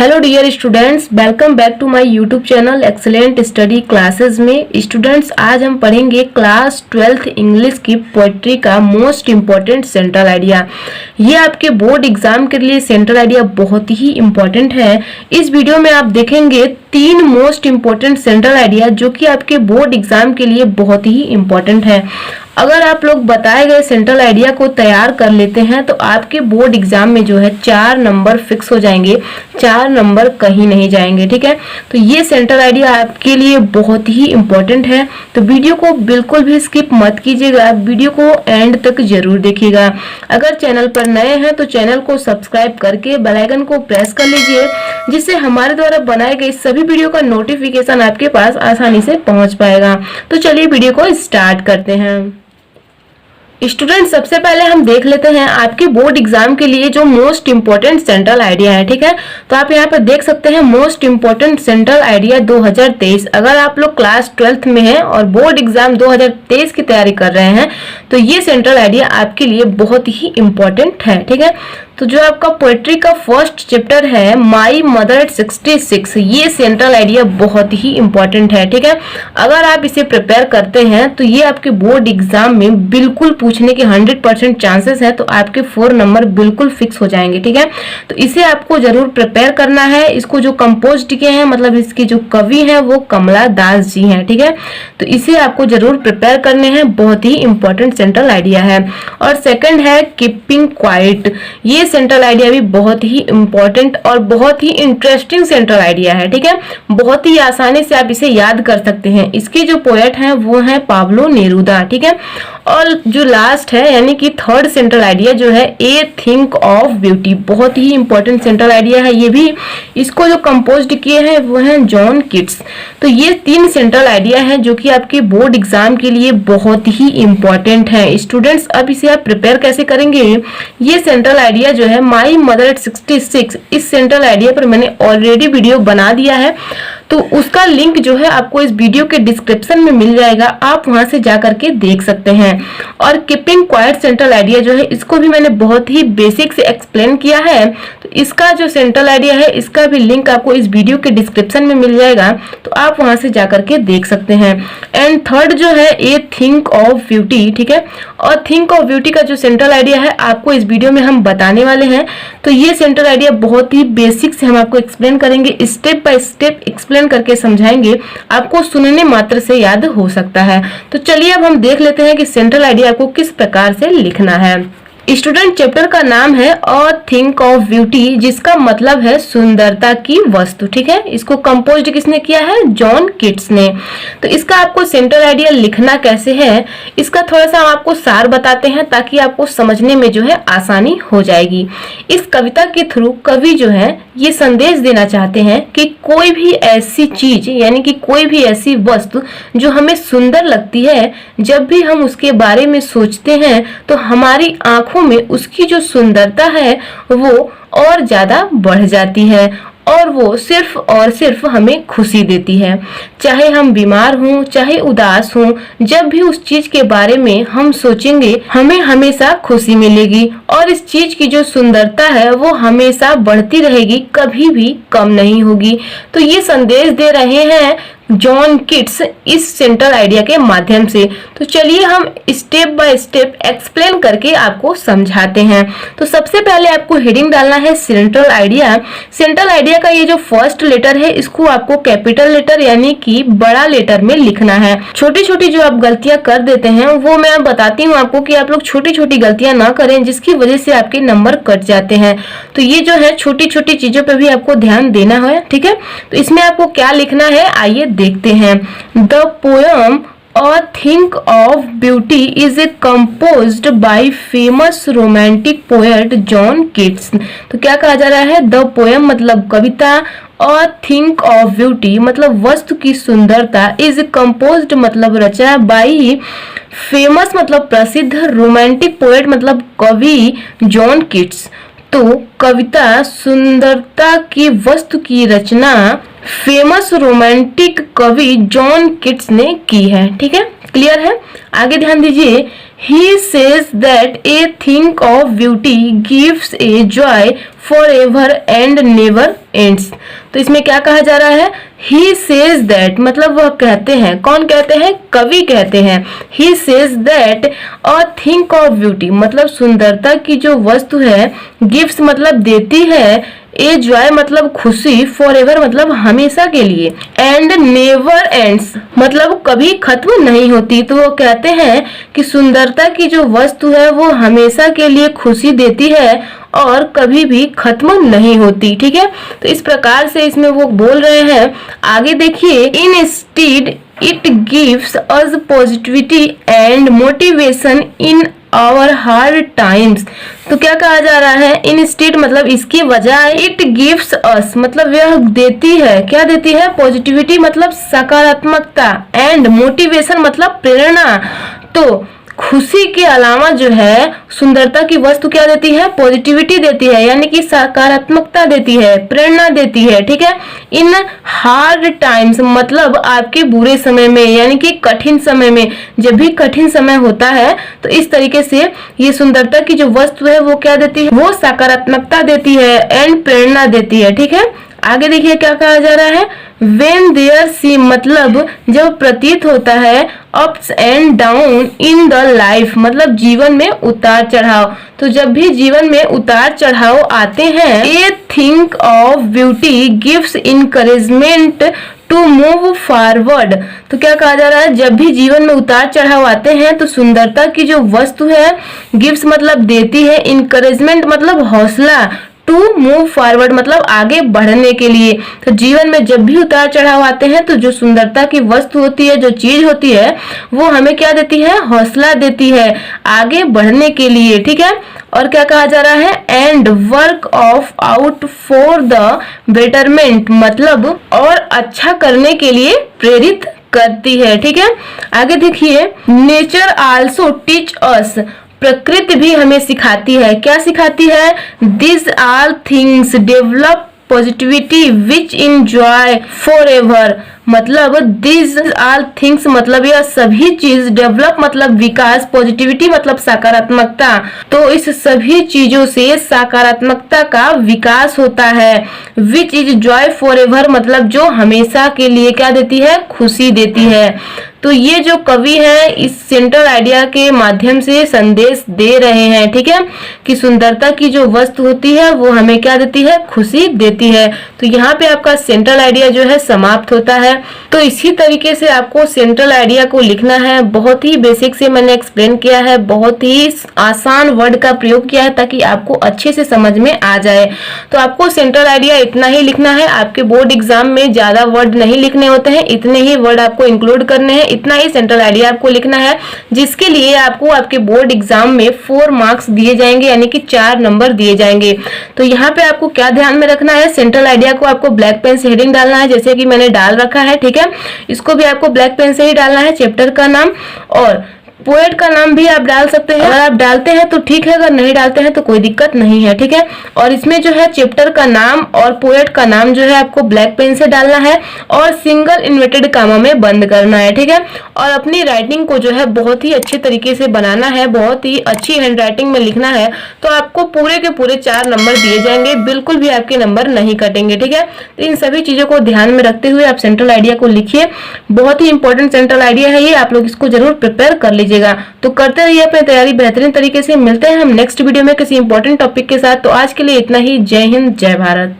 Hello dear students, welcome back to my YouTube channel excellent study classes में। Students, आज हम पढ़ेंगे class 12th English की poetry का मोस्ट इम्पॉर्टेंट सेंट्रल आइडिया। ये आपके बोर्ड एग्जाम के लिए सेंट्रल आइडिया बहुत ही इम्पॉर्टेंट है। इस वीडियो में आप देखेंगे 3 मोस्ट इम्पॉर्टेंट सेंट्रल आइडिया जो कि आपके बोर्ड एग्जाम के लिए बहुत ही इम्पॉर्टेंट है। अगर आप लोग बताए गए सेंट्रल आइडिया को तैयार कर लेते हैं तो आपके बोर्ड एग्जाम में जो है 4 नंबर फिक्स हो जाएंगे, 4 नंबर कहीं नहीं जाएंगे। ठीक है, तो ये सेंट्रल आइडिया आपके लिए बहुत ही इम्पोर्टेंट है। तो वीडियो को बिल्कुल भी स्किप मत कीजिएगा, वीडियो को एंड तक जरूर देखिएगा। अगर चैनल पर नए हैं तो चैनल को सब्सक्राइब करके बेल आइकन को प्रेस कर लीजिए, जिससे हमारे द्वारा बनाए गए सभी वीडियो का नोटिफिकेशन आपके पास आसानी से पहुंच पाएगा। तो चलिए वीडियो को स्टार्ट करते हैं। स्टूडेंट, सबसे पहले हम देख लेते हैं आपके बोर्ड एग्जाम के लिए जो मोस्ट इम्पोर्टेंट सेंट्रल आइडिया है। ठीक है, तो आप यहाँ पर देख सकते हैं मोस्ट इम्पोर्टेंट सेंट्रल आइडिया 2023। अगर आप लोग क्लास 12th में हैं और बोर्ड एग्जाम 2023 की तैयारी कर रहे हैं तो ये सेंट्रल आइडिया आपके लिए बहुत ही इम्पोर्टेंट है। ठीक है, तो जो आपका पोएट्री का फर्स्ट चैप्टर है माई मदर एट 66, ये सेंट्रल आइडिया बहुत ही इम्पोर्टेंट है। ठीक है, अगर आप इसे प्रिपेयर करते हैं तो ये आपके बोर्ड एग्जाम में बिल्कुल पूछने के 100% चांसेस है, तो आपके 4 नंबर बिल्कुल फिक्स हो जाएंगे। ठीक है, तो इसे आपको जरूर प्रिपेयर करना है। इसको जो कंपोज किए हैं, मतलब इसके जो कवि हैं वो कमला दास जी हैं। ठीक है, तो इसे आपको जरूर प्रिपेयर करने हैं, बहुत ही इंपॉर्टेंट सेंट्रल आइडिया है। और सेकंड है कीपिंग क्वाइट, ये सेंट्रल आइडिया भी बहुत ही इंपॉर्टेंट और बहुत ही इंटरेस्टिंग सेंट्रल आइडिया है। ठीक है, बहुत ही आसानी से आप इसे याद कर सकते हैं। इसके जो पोएट हैं वो हैं पाब्लो नेरुदा। ठीक है, और जो लास्ट है यानी कि थर्ड सेंट्रल आइडिया जो है ए थिंक ऑफ ब्यूटी, बहुत ही इंपॉर्टेंट सेंट्रल आइडिया है ये भी। इसको जो कंपोज किए हैं वो हैं जॉन किट्स। तो ये 3 सेंट्रल आइडिया है जो कि आपके बोर्ड एग्जाम के लिए बहुत ही इंपॉर्टेंट है। स्टूडेंट्स, अब इसे आप प्रिपेयर कैसे करेंगे? ये सेंट्रल आइडिया जो है माई मदर एट 66, इस सेंट्रल आइडिया पर मैंने ऑलरेडी वीडियो बना दिया है, तो उसका लिंक जो है आपको इस वीडियो के डिस्क्रिप्शन में मिल जाएगा, आप वहां से जाकर के देख सकते हैं। और कीपिंग क्वाइट सेंट्रल आइडिया जो है इसको भी मैंने बहुत ही बेसिक से एक्सप्लेन किया है, तो इसका जो सेंट्रल आइडिया है इसका भी लिंक आपको इस वीडियो के डिस्क्रिप्शन में मिल जाएगा, तो आप वहां से जाकर के देख सकते हैं। एंड थर्ड जो है ए थिंक ऑफ ब्यूटी। ठीक है, और थिंक ऑफ ब्यूटी का जो सेंट्रल आइडिया है आपको इस वीडियो में हम बताने वाले हैं। तो ये सेंट्रल आइडिया बहुत ही बेसिक से हम आपको एक्सप्लेन करेंगे, स्टेप बाय स्टेप एक्सप्लेन करके समझाएंगे, आपको सुनने मात्र से याद हो सकता है। तो चलिए अब हम देख लेते हैं कि सेंट्रल आइडिया को किस प्रकार से लिखना है। स्टूडेंट, चैप्टर का नाम है अ थिंक ऑफ ब्यूटी, जिसका मतलब है सुंदरता की वस्तु। ठीक है, इसको कंपोज किसने किया है? जॉन किट्स ने। तो इसका आपको सेंट्रल आइडिया लिखना कैसे है इसका थोड़ा सा हम आपको सार बताते हैं, ताकि आपको समझने में जो है आसानी हो जाएगी। इस कविता के थ्रू कवि जो है ये संदेश देना चाहते हैं कि कोई भी ऐसी चीज यानी कि कोई भी ऐसी वस्तु जो हमें सुंदर लगती है, जब भी हम उसके बारे में सोचते हैं तो हमारी आंखों में उसकी जो सुंदरता है वो और ज्यादा बढ़ जाती है, और वो सिर्फ और सिर्फ हमें खुशी देती है। चाहे हम बीमार हों, चाहे उदास हों, जब भी उस चीज के बारे में हम सोचेंगे हमें हमेशा खुशी मिलेगी, और इस चीज की जो सुंदरता है वो हमेशा बढ़ती रहेगी, कभी भी कम नहीं होगी। तो ये संदेश दे रहे हैं जॉन किट्स इस सेंट्रल आइडिया के माध्यम से। तो चलिए हम स्टेप बाय स्टेप एक्सप्लेन करके आपको समझाते हैं। तो सबसे पहले आपको हेडिंग डालना है सेंट्रल आइडिया। सेंट्रल आइडिया का ये जो फर्स्ट लेटर है इसको आपको कैपिटल लेटर यानी कि बड़ा लेटर में लिखना है। छोटी छोटी जो आप गलतियां कर देते हैं वो मैं बताती हूँ आपको कि आप लोग छोटी छोटी गलतियां ना करें, जिसकी वजह से आपके नंबर कट जाते हैं। तो ये जो है छोटी छोटी चीजों पर भी आपको ध्यान देना है। ठीक है, तो इसमें आपको क्या लिखना है आइए देखते हैं। The poem a think of beauty is a composed bye famous romantic poet John Keats. तो क्या कहा जा रहा है? द पोयम मतलब कविता, अ थिंक ऑफ ब्यूटी मतलब वस्तु की सुंदरता, इज कंपोज्ड मतलब रचा, बाय फेमस मतलब प्रसिद्ध, रोमांटिक पोएट मतलब कवि जॉन किट्स। तो कविता सुंदरता की वस्तु की रचना फेमस रोमांटिक कवि जॉन किट्स ने की है। ठीक है, क्लियर है? आगे ध्यान दीजिए। He says that A thing of beauty gives a joy for ever and never ends. तो इसमें क्या कहा जा रहा है, ही सेज दैट, मतलब वह कहते हैं, कौन कहते हैं, कवि कहते हैं। He says that a thing of beauty, मतलब सुंदरता की जो वस्तु है, गिफ्ट मतलब देती है, ए जॉय मतलब खुशी, फॉर एवर मतलब हमेशा के लिए, एंड नेवर एंड्स मतलब कभी खत्म नहीं होती। तो वो कहते हैं कि सुंदरता की जो वस्तु है वो हमेशा के लिए खुशी देती है और कभी भी खत्म नहीं होती। ठीक है, तो इस प्रकार से इसमें वो बोल रहे हैं। आगे देखिए, instead it gives us positivity and motivation in our hard times. तो क्या कहा जा रहा है, इन स्टेट मतलब इसकी वजह, इट गिव्स अस मतलब यह देती है, क्या देती है, पॉजिटिविटी मतलब सकारात्मकता, एंड मोटिवेशन मतलब प्रेरणा। तो खुशी के अलावा जो है सुंदरता की वस्तु क्या देती है, पॉजिटिविटी देती है, यानी कि सकारात्मकता देती है, प्रेरणा देती है। ठीक है, इन हार्ड टाइम्स मतलब आपके बुरे समय में, यानी कि कठिन समय में, जब भी कठिन समय होता है तो इस तरीके से ये सुंदरता की जो वस्तु है वो क्या देती है, वो सकारात्मकता देती है एंड प्रेरणा देती है। ठीक है, आगे देखिए क्या कहा जा रहा है, वेन देयर सी मतलब जब प्रतीत होता है, ups and down in the life मतलब जीवन में उतार चढ़ाव। तो जब भी जीवन में उतार चढ़ाव आते हैं, a thing of beauty gives encouragement to move forward. तो क्या कहा जा रहा है, जब भी जीवन में उतार चढ़ाव आते हैं तो सुंदरता की जो वस्तु है, गिव्स मतलब देती है, इनकरेजमेंट मतलब हौसला, टू मूव फॉरवर्ड मतलब आगे बढ़ने के लिए। तो जीवन में जब भी उतार चढ़ाव आते हैं तो जो सुंदरता की वस्तु होती है, जो चीज होती है, वो हमें क्या देती है, हौसला देती है आगे बढ़ने के लिए। ठीक है, और क्या कहा जा रहा है, and work of out for the betterment मतलब और अच्छा करने के लिए प्रेरित करती है। ठीक है, आगे देखिए, नेचर आल्सो टीच अस प्रकृति भी हमें सिखाती है, क्या सिखाती है, this all things develop positivity which enjoy for ever मतलब दिस ऑल थिंग्स मतलब यह सभी चीज, डेवलप मतलब विकास, पॉजिटिविटी मतलब सकारात्मकता। तो इस सभी चीजों से सकारात्मकता का विकास होता है। Which is Joy for ever मतलब जो हमेशा के लिए क्या देती है, खुशी देती है। तो ये जो कवि है इस सेंट्रल आइडिया के माध्यम से संदेश दे रहे हैं। ठीक है, कि सुंदरता की जो वस्तु होती है वो हमें क्या देती है, खुशी देती है। तो यहाँ पे आपका सेंट्रल आइडिया जो है समाप्त होता है। तो इसी तरीके से आपको सेंट्रल आइडिया को लिखना है। बहुत ही बेसिक से मैंने एक्सप्लेन किया है, बहुत ही आसान वर्ड का प्रयोग किया है ताकि आपको अच्छे से समझ में आ जाए। तो आपको सेंट्रल आइडिया इतना ही लिखना है। आपके बोर्ड एग्जाम में ज्यादा वर्ड नहीं लिखने होते हैं, इतने ही वर्ड आपको इंक्लूड करने हैं, इतना ही सेंट्रल आइडिया आपको लिखना है, जिसके लिए आपको आपके बोर्ड एग्जाम में 4 मार्क्स दिए जाएंगे, यानी कि 4 नंबर दिए जाएंगे। तो यहाँ पे आपको क्या ध्यान में रखना है, सेंट्रल आइडिया को आपको ब्लैक पेन से हेडिंग डालना है, जैसे कि मैंने डाल रखा है। ठीक है, इसको भी आपको ब्लैक पेन से ही डालना है, चैप्टर का नाम और पोएट का नाम भी आप डाल सकते हैं। अगर आप डालते हैं तो ठीक है, अगर नहीं डालते हैं तो कोई दिक्कत नहीं है। ठीक है, और इसमें जो है चैप्टर का नाम और पोएट का नाम जो है आपको ब्लैक पेन से डालना है और सिंगल इन्वर्टेड कामा में बंद करना है। ठीक है, और अपनी राइटिंग को जो है बहुत ही अच्छे तरीके से बनाना है, बहुत ही अच्छी हैंड राइटिंग में लिखना है। तो आपको पूरे के पूरे 4 नंबर दिए जाएंगे, बिल्कुल भी आपके नंबर नहीं कटेंगे। ठीक है, तो इन सभी चीजों को ध्यान में रखते हुए आप सेंट्रल आइडिया को लिखिए। बहुत ही इंपॉर्टेंट सेंट्रल आइडिया है ये, आप लोग इसको जरूर प्रिपेयर कर लीजिए। तो करते रहिए अपनी तैयारी बेहतरीन तरीके से। मिलते हैं हम नेक्स्ट वीडियो में किसी इंपॉर्टेंट टॉपिक के साथ। तो आज के लिए इतना ही। जय हिंद, जय भारत।